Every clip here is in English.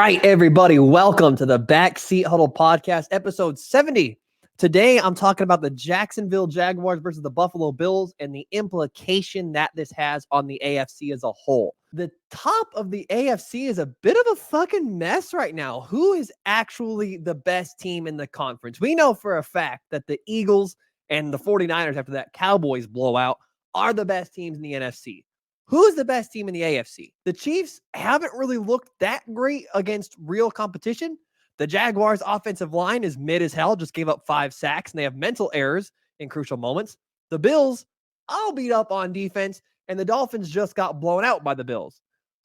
right, everybody, welcome to the Backseat Huddle podcast, episode 70. Today, I'm talking about the Jacksonville Jaguars versus the Buffalo Bills and the implication that this has on the AFC as a whole. The top of the AFC is a bit of a fucking mess right now. Who is actually the best team in the conference? We know for a fact that the Eagles and the 49ers, after that Cowboys blowout, are the best teams in the NFC. Who's the best team in the AFC? The Chiefs haven't really looked that great against real competition. The Jaguars' offensive line is mid as hell, just gave up 5 sacks, and they have mental errors in crucial moments. The Bills, all beat up on defense, and the Dolphins just got blown out by the Bills.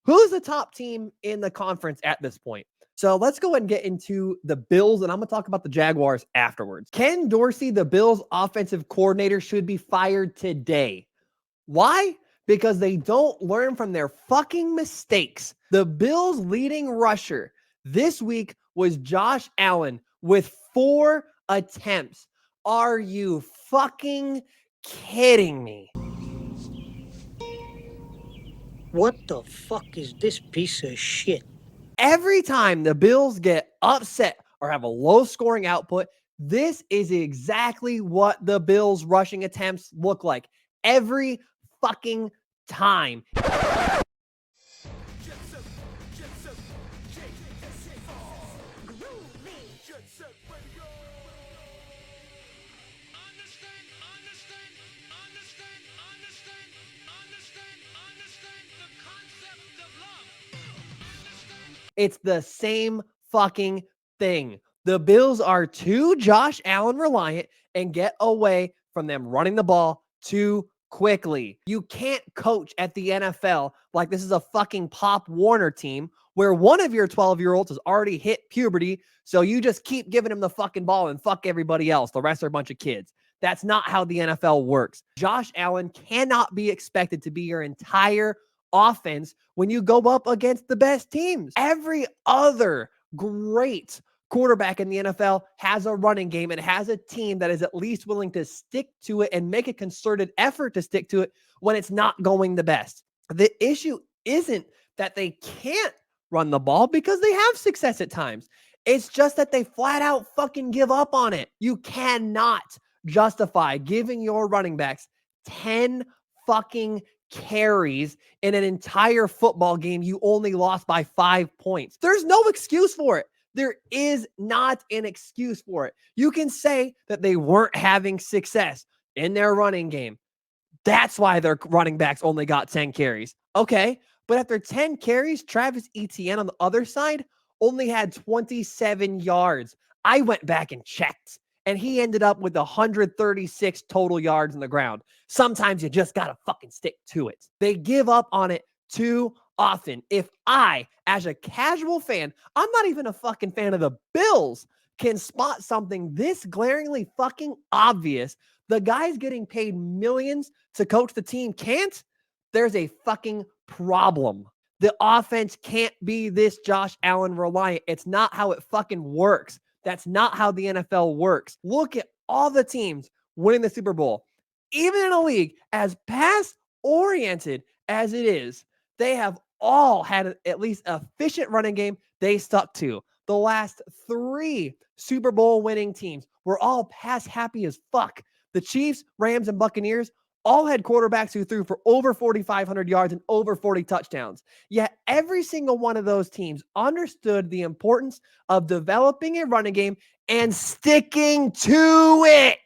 Who's the top team in the conference at this point? So let's go ahead and get into the Bills, and I'm going to talk about the Jaguars afterwards. Ken Dorsey, the Bills' offensive coordinator, should be fired today. Why? Because they don't learn from their fucking mistakes. The Bills' leading rusher this week was Josh Allen with 4 attempts. Are you fucking kidding me? What the fuck is this piece of shit? Every time the Bills get upset or have a low scoring output, this is exactly what the Bills' rushing attempts look like. Every fucking time. It's the same fucking thing. The Bills are too Josh Allen reliant and get away from them running the ball too quickly. You can't coach at the NFL like this is a fucking Pop Warner team where one of your 12-year-olds has already hit puberty, so you just keep giving him the fucking ball and fuck everybody else. The rest are a bunch of kids. That's not how the NFL works. Josh Allen cannot be expected to be your entire offense when you go up against the best teams. Every other great quarterback in the NFL has a running game and has a team that is at least willing to stick to it and make a concerted effort to stick to it when it's not going the best. The issue isn't that they can't run the ball because they have success at times. It's just that they flat out fucking give up on it. You cannot justify giving your running backs 10 fucking carries in an entire football game you only lost by 5 points. There's no excuse for it. There is not an excuse for it. You can say that they weren't having success in their running game. That's why their running backs only got 10 carries. Okay, but after 10 carries, Travis Etienne on the other side only had 27 yards. I went back and checked, and he ended up with 136 total yards on the ground. Sometimes you just got to fucking stick to it. They give up on it too often. If I, as a casual fan, I'm not even a fucking fan of the Bills, can spot something this glaringly fucking obvious, the guys getting paid millions to coach the team can't, there's a fucking problem. The offense can't be this Josh Allen reliant. It's not how it fucking works. That's not how the NFL works. Look at all the teams winning the Super Bowl. Even in a league as pass-oriented as it is, they have all had at least an efficient running game they stuck to. The last 3 Super Bowl winning teams were all pass happy as fuck. The Chiefs, Rams, and Buccaneers all had quarterbacks who threw for over 4,500 yards and over 40 touchdowns. Yet every single one of those teams understood the importance of developing a running game and sticking to it.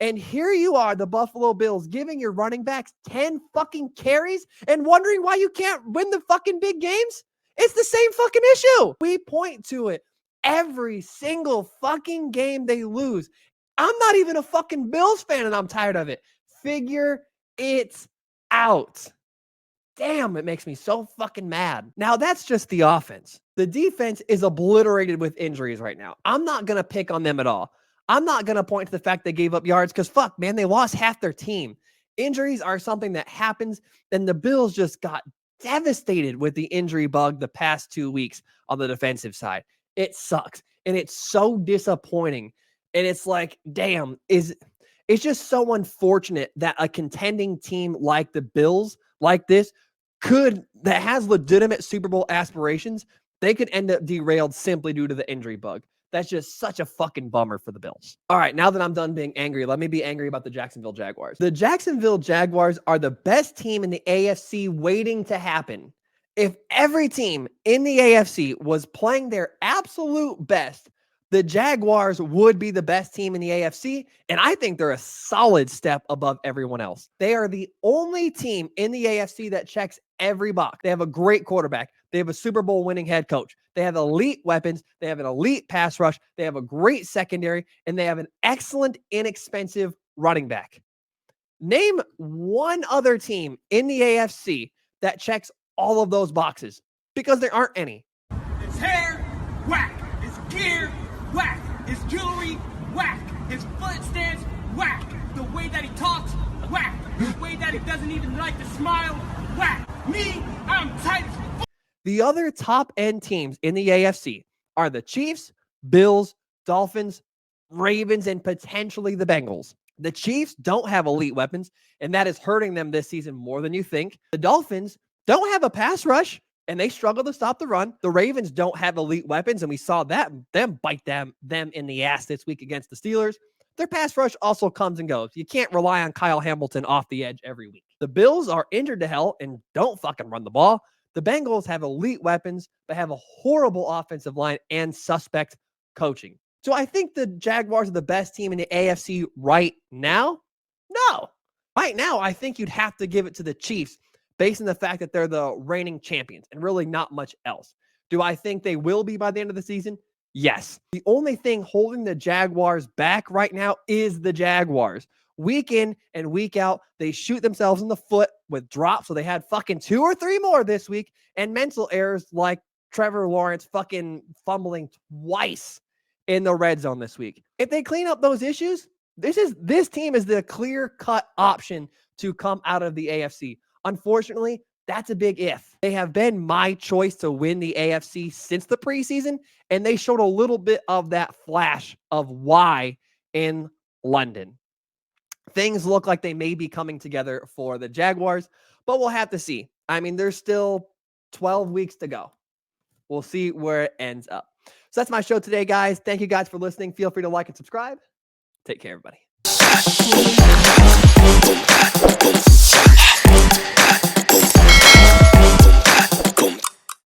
And here you are, the Buffalo Bills, giving your running backs 10 fucking carries and wondering why you can't win the fucking big games? It's the same fucking issue. We point to it every single fucking game they lose. I'm not even a fucking Bills fan and I'm tired of it. Figure it out. Damn, it makes me so fucking mad. Now, that's just the offense. The defense is obliterated with injuries right now. I'm not going to pick on them at all. I'm not going to point to the fact they gave up yards because fuck, man, they lost half their team. Injuries are something that happens, and the Bills just got devastated with the injury bug the past 2 weeks on the defensive side. It sucks, and it's so disappointing. And it's like, damn, it's just so unfortunate that a contending team like the Bills, like this, that has legitimate Super Bowl aspirations, They could end up derailed simply due to the injury bug. That's just such a fucking bummer for the Bills. All right, now that I'm done being angry, let me be angry about the Jacksonville Jaguars. The Jacksonville Jaguars are the best team in the AFC waiting to happen. If every team in the AFC was playing their absolute best, the Jaguars would be the best team in the AFC, and I think they're a solid step above everyone else. They are the only team in the AFC that checks every box. They have a great quarterback. They have a Super Bowl winning head coach. They have elite weapons. They have an elite pass rush. They have a great secondary, and they have an excellent, inexpensive running back. Name one other team in the AFC that checks all of those boxes, because there aren't any. His hair, whack. His gear, whack. His jewelry, whack. His foot stance, whack. The way that he talks, whack. The way that he doesn't even like to smile, whack. Me, I'm tight as fuck. The other top-end teams in the AFC are the Chiefs, Bills, Dolphins, Ravens, and potentially the Bengals. The Chiefs don't have elite weapons, and that is hurting them this season more than you think. The Dolphins don't have a pass rush, and they struggle to stop the run. The Ravens don't have elite weapons, and we saw them bite them in the ass this week against the Steelers. Their pass rush also comes and goes. You can't rely on Kyle Hamilton off the edge every week. The Bills are injured to hell and don't fucking run the ball. The Bengals have elite weapons, but have a horrible offensive line and suspect coaching. So I think the Jaguars are the best team in the AFC right now? No. Right now, I think you'd have to give it to the Chiefs based on the fact that they're the reigning champions and really not much else. Do I think they will be by the end of the season? Yes. The only thing holding the Jaguars back right now is the Jaguars. Week in and week out, they shoot themselves in the foot with drops. So they had fucking 2 or 3 more this week, and mental errors like Trevor Lawrence fucking fumbling twice in the red zone this week. If they clean up those issues, this team is the clear-cut option to come out of the AFC. Unfortunately, that's a big if. They have been my choice to win the AFC since the preseason, and they showed a little bit of that flash of why in London. Things look like they may be coming together for the Jaguars, but we'll have to see. I mean, there's still 12 weeks to go. We'll see where it ends up. So that's my show today, guys. Thank you guys for listening. Feel free to like and subscribe. Take care, everybody.